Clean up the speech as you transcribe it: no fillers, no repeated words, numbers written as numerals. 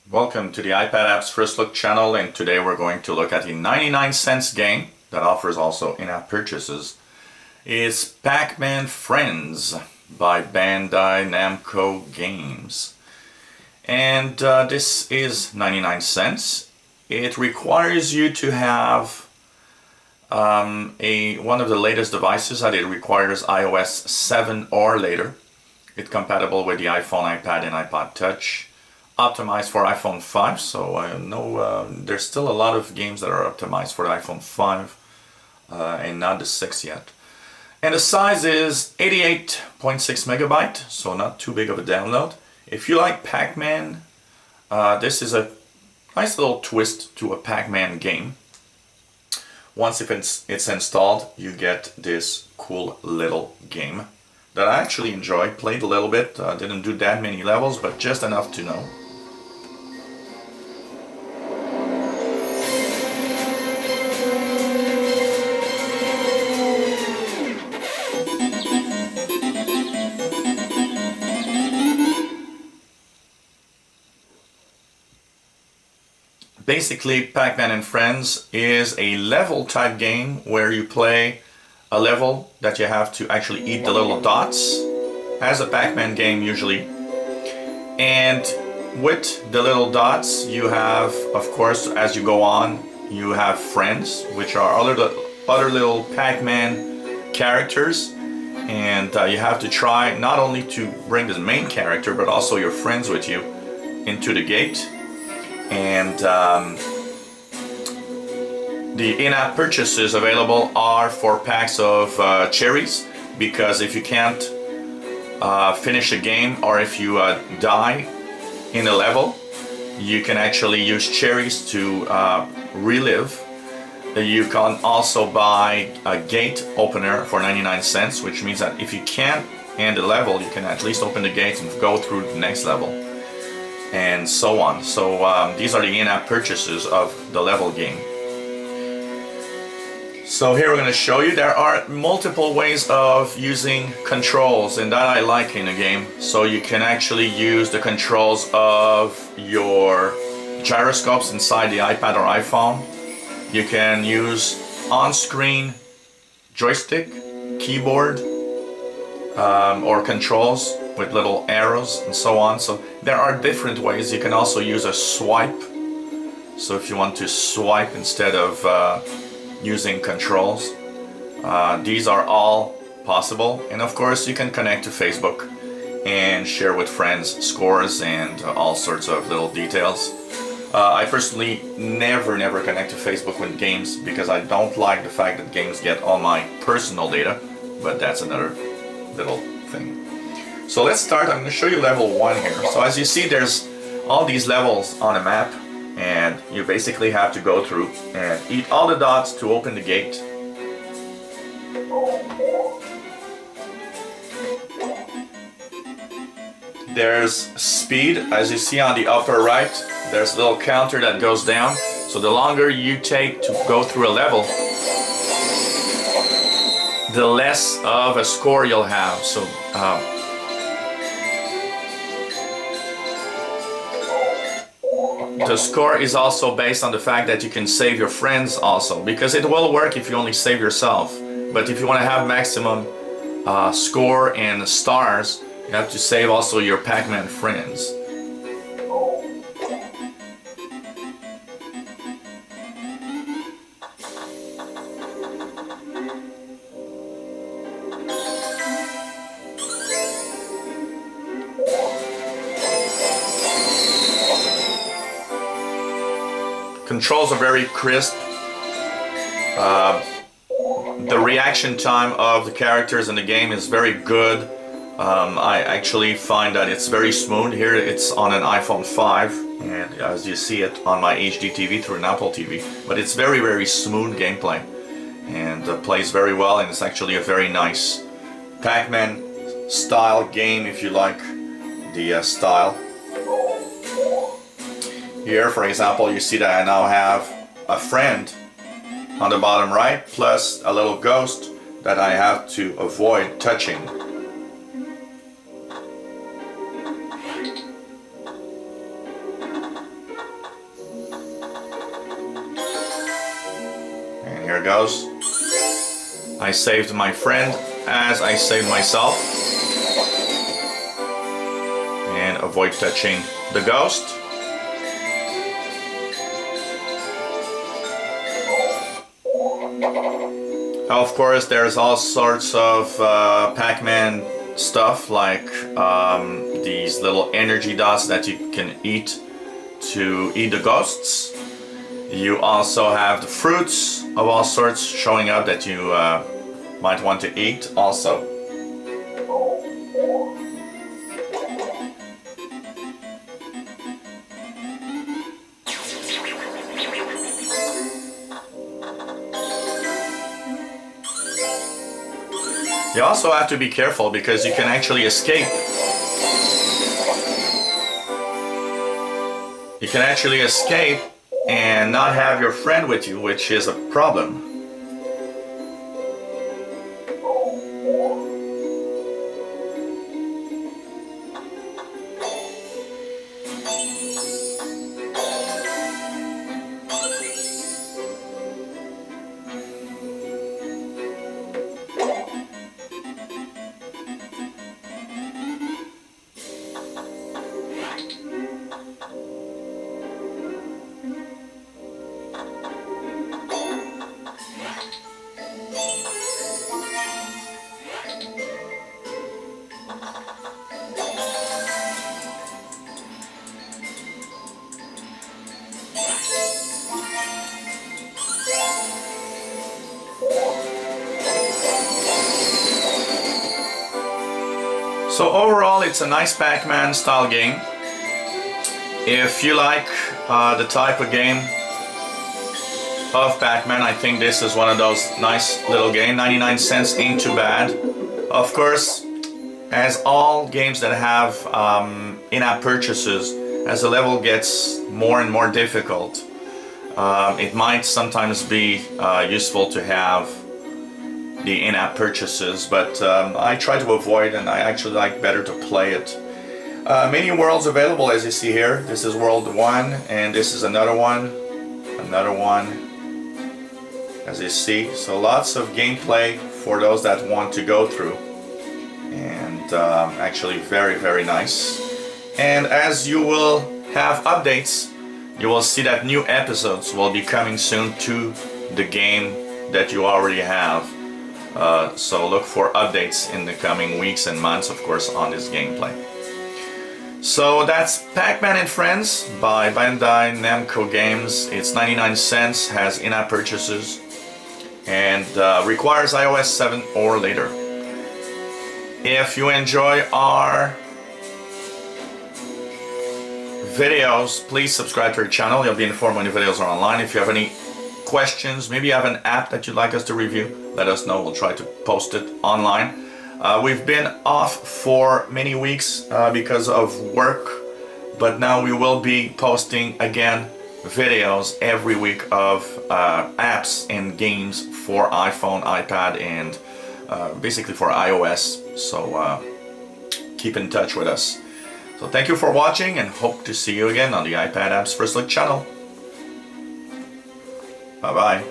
Welcome to the iPad App's First Look channel, and today we're going to look at a 99 cents game that offers also in-app purchases. It's Pac-Man Friends by Bandai Namco Games. And this is 99 cents. It requires you to have one of the latest devices, that it requires iOS 7 or later. It's compatible with the iPhone, iPad, and iPod Touch. Optimized for iPhone 5, so I know there's still a lot of games that are optimized for the iPhone 5 and not the 6 yet. And the size is 88.6 megabyte, so not too big of a download. If you like Pac-Man, this is a nice little twist to a Pac-Man game. Once it's installed, you get this cool little game that I actually enjoyed. Played a little bit, didn't do that many levels, but just enough to know. Basically, Pac-Man and Friends is a level type game where you play a level that you have to actually eat the little dots, as a Pac-Man game usually. And with the little dots you have, of course, as you go on, you have friends, which are other little Pac-Man characters. And you have to try not only to bring the main character, but also your friends with you into the gate. And the in-app purchases available are for packs of cherries, because if you can't finish a game, or if you die in a level, you can actually use cherries to relive. You can also buy a gate opener for 99 cents, which means that if you can't end the level, you can at least open the gate and go through the next level, and so on. So these are the in-app purchases of the level game. So here we're going to show you there are multiple ways of using controls, and that I like in the game. So you can actually use the controls of your gyroscopes inside the iPad or iPhone. You can use on-screen joystick, keyboard, or controls with little arrows and so on. So there are different ways. You can also use a swipe. So if you want to swipe instead of using controls, these are all possible. And of course you can connect to Facebook and share with friends scores and all sorts of little details. I personally never connect to Facebook with games, because I don't like the fact that games get all my personal data, but that's another little thing. So let's start. I'm going to show you level 1 here. So as you see, there's all these levels on a map, and you basically have to go through and eat all the dots to open the gate. There's speed, as you see on the upper right. There's a little counter that goes down. So the longer you take to go through a level, the less of a score you'll have. So the score is also based on the fact that you can save your friends also, because it will work if you only save yourself. But if you want to have maximum score and stars, you have to save also your Pac-Man friends. Controls are very crisp. The reaction time of the characters in the game is very good. I actually find that it's very smooth. Here it's on an iPhone 5, and as you see it on my HD TV through an Apple TV. But it's very smooth gameplay, and plays very well, and it's actually a very nice Pac-Man style game if you like the style. Here, for example, you see that I now have a friend on the bottom right, plus a little ghost that I have to avoid touching. There goes. I saved my friend as I saved myself. And avoid touching the ghost. Of course, there's all sorts of Pac-Man stuff, like these little energy dots that you can eat to eat the ghosts. You also have the fruits of all sorts showing up that you might want to eat also. You also have to be careful because you can actually escape. You can actually escape and not have your friend with you, which is a problem. So overall, it's a nice Pac-Man style game. If you like the type of game of Pac-Man, I think this is one of those nice little games. 99 cents ain't too bad. Of course, as all games that have in-app purchases, as the level gets more and more difficult, it might sometimes be useful to have the in-app purchases, but I try to avoid, and I actually like better to play it. Many worlds available, as you see here. This is world 1, and this is another one, as you see. So lots of gameplay for those that want to go through, and actually very, very nice. And as you will have updates, you will see that new episodes will be coming soon to the game that you already have. So look for updates in the coming weeks and months, of course, on this gameplay. So that's Pac-Man and Friends by Bandai Namco Games. It's 99 cents, has in-app purchases, and requires iOS 7 or later. If you enjoy our videos, please subscribe to our channel. You'll be informed when new videos are online. If you have any questions, maybe you have an app that you'd like us to review, let us know. We'll try to post it online. We've been off for many weeks because of work, but now we will be posting again videos every week of apps and games for iPhone, iPad, and basically for iOS. So keep in touch with us. So thank you for watching, and hope to see you again on the iPad Apps First Look channel. Bye-bye.